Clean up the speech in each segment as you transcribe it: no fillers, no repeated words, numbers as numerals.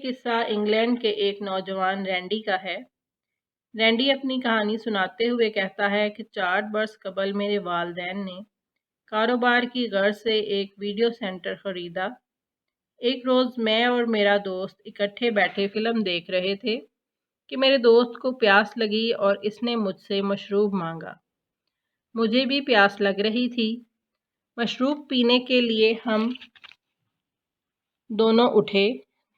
قصہ انگلینڈ کے ایک نوجوان رینڈی کا ہے۔ رینڈی اپنی کہانی سناتے ہوئے کہتا ہے کہ 4 برس قبل میرے والدین نے کاروبار کی غرض سے ایک ویڈیو سینٹر خریدا۔ ایک روز میں اور میرا دوست اکٹھے بیٹھے فلم دیکھ رہے تھے کہ میرے دوست کو پیاس لگی اور اس نے مجھ سے مشروب مانگا۔ مجھے بھی پیاس لگ رہی تھی۔ مشروب پینے کے لیے ہم دونوں اٹھے۔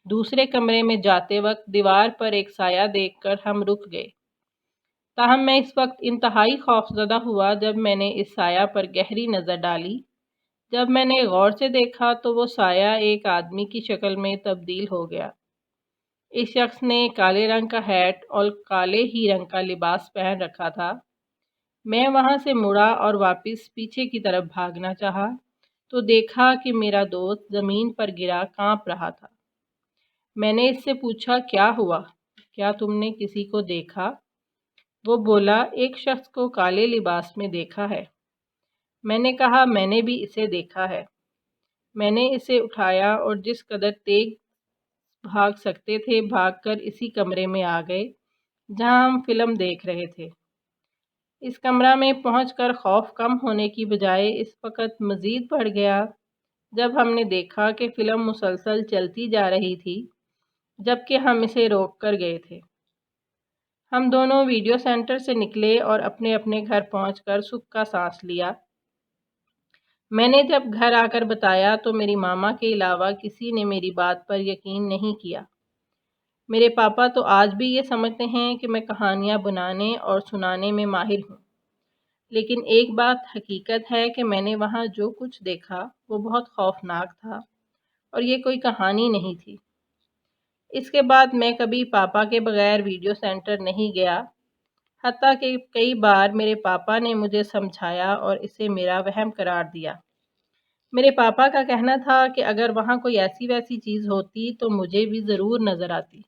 دوسرے کمرے میں جاتے وقت دیوار پر ایک سایہ دیکھ کر ہم رک گئے۔ تاہم میں اس وقت انتہائی خوفزدہ ہوا جب میں نے اس سایہ پر گہری نظر ڈالی۔ جب میں نے غور سے دیکھا تو وہ سایہ ایک آدمی کی شکل میں تبدیل ہو گیا۔ اس شخص نے کالے رنگ کا ہیٹ اور کالے ہی رنگ کا لباس پہن رکھا تھا۔ میں وہاں سے مڑا اور واپس پیچھے کی طرف بھاگنا چاہا تو دیکھا کہ میرا دوست زمین پر گرا کانپ رہا تھا۔ میں نے اس سے پوچھا، کیا ہوا؟ کیا تم نے کسی کو دیکھا؟ وہ بولا، ایک شخص کو کالے لباس میں دیکھا ہے۔ میں نے کہا، میں نے بھی اسے دیکھا ہے۔ میں نے اسے اٹھایا اور جس قدر تیز بھاگ سکتے تھے بھاگ کر اسی کمرے میں آ گئے جہاں ہم فلم دیکھ رہے تھے۔ اس کمرہ میں پہنچ کر خوف کم ہونے کی بجائے اس وقت مزید بڑھ گیا جب ہم نے دیکھا کہ فلم مسلسل چلتی جا رہی تھی جبکہ ہم اسے روک کر گئے تھے۔ ہم دونوں ویڈیو سینٹر سے نکلے اور اپنے اپنے گھر پہنچ کر سکھ کا سانس لیا۔ میں نے جب گھر آ کر بتایا تو میری ماما کے علاوہ کسی نے میری بات پر یقین نہیں کیا۔ میرے پاپا تو آج بھی یہ سمجھتے ہیں کہ میں کہانیاں بنانے اور سنانے میں ماہر ہوں، لیکن ایک بات حقیقت ہے کہ میں نے وہاں جو کچھ دیکھا وہ بہت خوفناک تھا اور یہ کوئی کہانی نہیں تھی۔ اس کے بعد میں کبھی پاپا کے بغیر ویڈیو سینٹر نہیں گیا، حتیٰ کہ کئی بار میرے پاپا نے مجھے سمجھایا اور اسے میرا وہم قرار دیا۔ میرے پاپا کا کہنا تھا کہ اگر وہاں کوئی ایسی ویسی چیز ہوتی تو مجھے بھی ضرور نظر آتی۔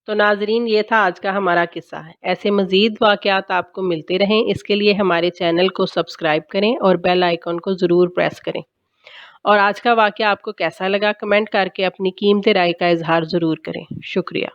تو ناظرین، یہ تھا آج کا ہمارا قصہ ہے۔ ایسے مزید واقعات آپ کو ملتے رہیں، اس کے لیے ہمارے چینل کو سبسکرائب کریں اور بیل آئیکن کو ضرور پریس کریں۔ اور آج کا واقعہ آپ کو کیسا لگا کمنٹ کر کے اپنی قیمتی رائے کا اظہار ضرور کریں۔ شکریہ۔